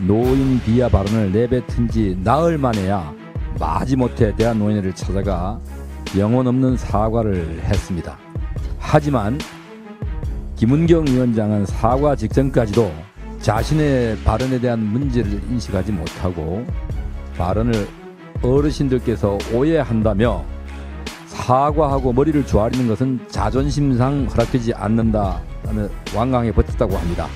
노인 비하 발언을 내뱉은 지 나흘 만에야 마지못해 대한노인회를 찾아가 영혼 없는 사과를 했습니다. 하지만 김은경 위원장은 사과 직전까지도 자신의 발언에 대한 문제를 인식하지 못하고 발언을 어르신들께서 오해한다며 사과하고 머리를 조아리는 것은 자존심상 허락되지 않는다라며 완강하게 버텼다고 합니다.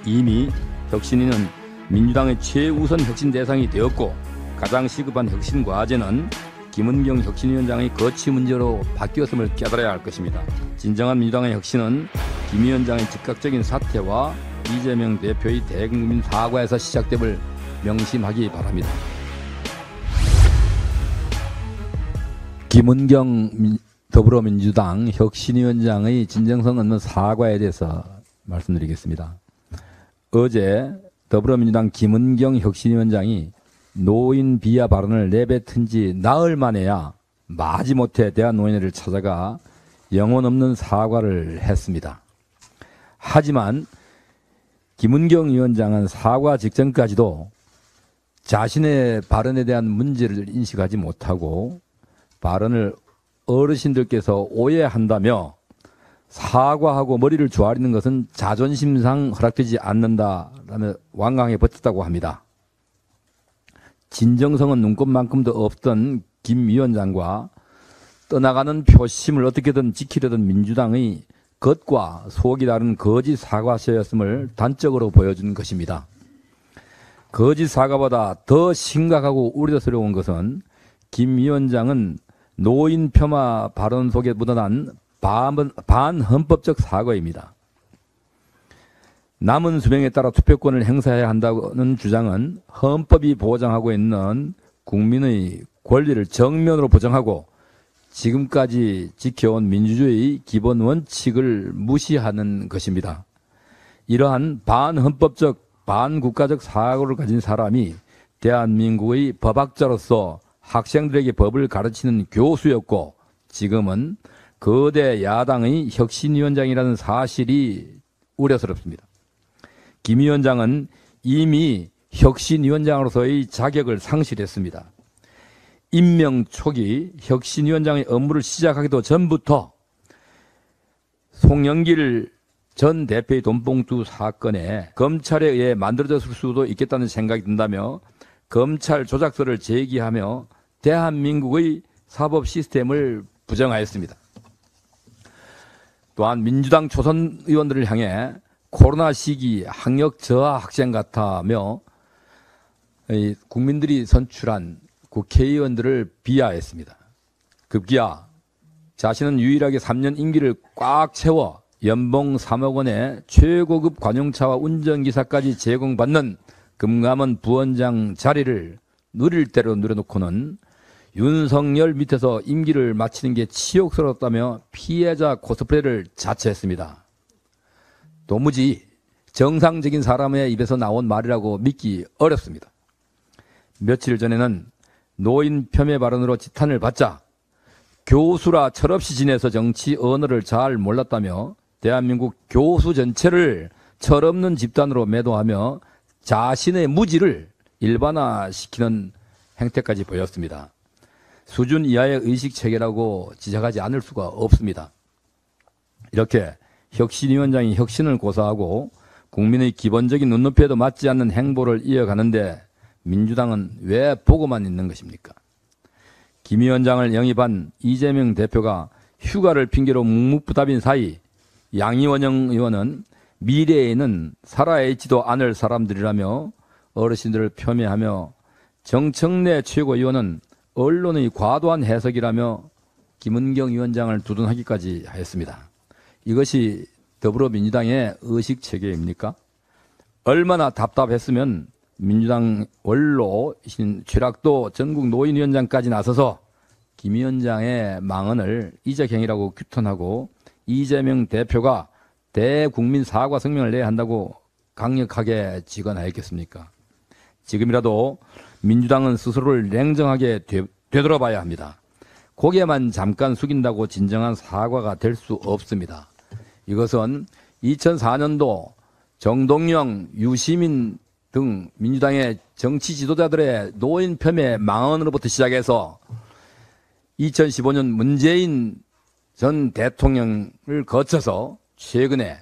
이미 혁신위는 민주당의 최우선 혁신 대상이 되었고 가장 시급한 혁신 과제는 김은경 혁신위원장의 거취 문제로 바뀌었음을 깨달아야 할 것입니다. 진정한 민주당의 혁신은 김 위원장의 즉각적인 사퇴와 이재명 대표의 대국민 사과에서 시작됨을 명심하기 바랍니다. 김은경 더불어민주당 혁신위원장의 진정성 없는 사과에 대해서 말씀드리겠습니다. 어제 더불어민주당 김은경 혁신위원장이 노인 비하 발언을 내뱉은 지 나흘 만에야 마지못해 대한노인회를 찾아가 영혼 없는 사과를 했습니다. 하지만 김은경 위원장은 사과 직전까지도 자신의 발언에 대한 문제를 인식하지 못하고 발언을 어르신들께서 오해한다며 사과하고 머리를 조아리는 것은 자존심상 허락되지 않는다라며 완강하게 버텼다고 합니다. 진정성은 눈꼽만큼도 없던 김 위원장과 떠나가는 표심을 어떻게든 지키려던 민주당의 겉과 속이 다른 거짓 사과서였음을 단적으로 보여준 것입니다. 거짓 사과보다 더 심각하고 우려스러운 것은 김 위원장은 노인 폄하 발언 속에 묻어난 반헌법적 사과입니다. 남은 수명에 따라 투표권을 행사해야 한다는 주장은 헌법이 보장하고 있는 국민의 권리를 정면으로 부정하고 지금까지 지켜온 민주주의의 기본 원칙을 무시하는 것입니다. 이러한 반헌법적 반국가적 사고를 가진 사람이 대한민국의 법학자로서 학생들에게 법을 가르치는 교수였고 지금은 거대 야당의 혁신위원장이라는 사실이 우려스럽습니다. 김 위원장은 이미 혁신위원장으로서의 자격을 상실했습니다. 임명 초기 혁신위원장의 업무를 시작하기도 전부터 송영길 전 대표의 돈봉투 사건에 검찰에 의해 만들어졌을 수도 있겠다는 생각이 든다며 검찰 조작서를 제기하며 대한민국의 사법 시스템을 부정하였습니다. 또한 민주당 초선 의원들을 향해 코로나 시기 학력 저하 학생 같다며 국민들이 선출한 국회의원들을 비하했습니다. 급기야 자신은 유일하게 3년 임기를 꽉 채워 연봉 3억 원의 최고급 관용차와 운전기사까지 제공받는 금감원 부원장 자리를 누릴 대로 누려놓고는 윤석열 밑에서 임기를 마치는 게 치욕스럽다며 피해자 코스프레를 자처했습니다. 도무지 정상적인 사람의 입에서 나온 말이라고 믿기 어렵습니다. 며칠 전에는 노인 폄훼 발언으로 지탄을 받자 교수라 철없이 지내서 정치 언어를 잘 몰랐다며 대한민국 교수 전체를 철없는 집단으로 매도하며 자신의 무지를 일반화시키는 행태까지 보였습니다. 수준 이하의 의식체계라고 지적하지 않을 수가 없습니다. 이렇게 혁신위원장이 혁신을 고사하고 국민의 기본적인 눈높이에도 맞지 않는 행보를 이어가는데 민주당은 왜 보고만 있는 것입니까? 김 위원장을 영입한 이재명 대표가 휴가를 핑계로 묵묵부답인 사이 양이원영 의원은 미래에는 살아있지도 않을 사람들이라며 어르신들을 폄훼하며 정청래 최고위원은 언론의 과도한 해석이라며 김은경 위원장을 두둔하기까지 하였습니다. 이것이 더불어민주당의 의식체계입니까? 얼마나 답답했으면 민주당 원로이신 최락도 전국 노인위원장까지 나서서 김 위원장의 망언을 이적행위라고 규탄하고 이재명 대표가 대국민 사과 성명을 내야 한다고 강력하게 직언하였겠습니까? 지금이라도 민주당은 스스로를 냉정하게 되돌아봐야 합니다. 고개만 잠깐 숙인다고 진정한 사과가 될 수 없습니다. 이것은 2004년도 정동영, 유시민 등 민주당의 정치 지도자들의 노인 폄훼 망언으로부터 시작해서 2015년 문재인 전 대통령을 거쳐서 최근에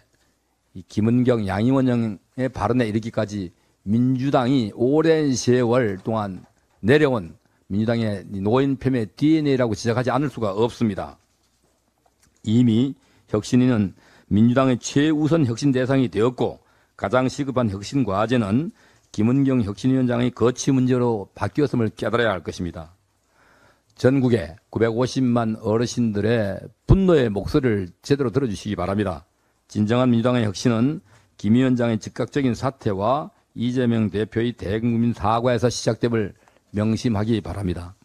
이 김은경, 양이원 형의 발언에 이르기까지 민주당이 오랜 세월 동안 내려온 민주당의 노인 폄훼 DNA라고 지적하지 않을 수가 없습니다. 이미 혁신위는 민주당의 최우선 혁신 대상이 되었고 가장 시급한 혁신 과제는 김은경 혁신위원장의 거취 문제로 바뀌었음을 깨달아야 할 것입니다. 전국의 950만 어르신들의 분노의 목소리를 제대로 들어주시기 바랍니다. 진정한 민주당의 혁신은 김 위원장의 즉각적인 사퇴와 이재명 대표의 대국민 사과에서 시작됨을 명심하기 바랍니다.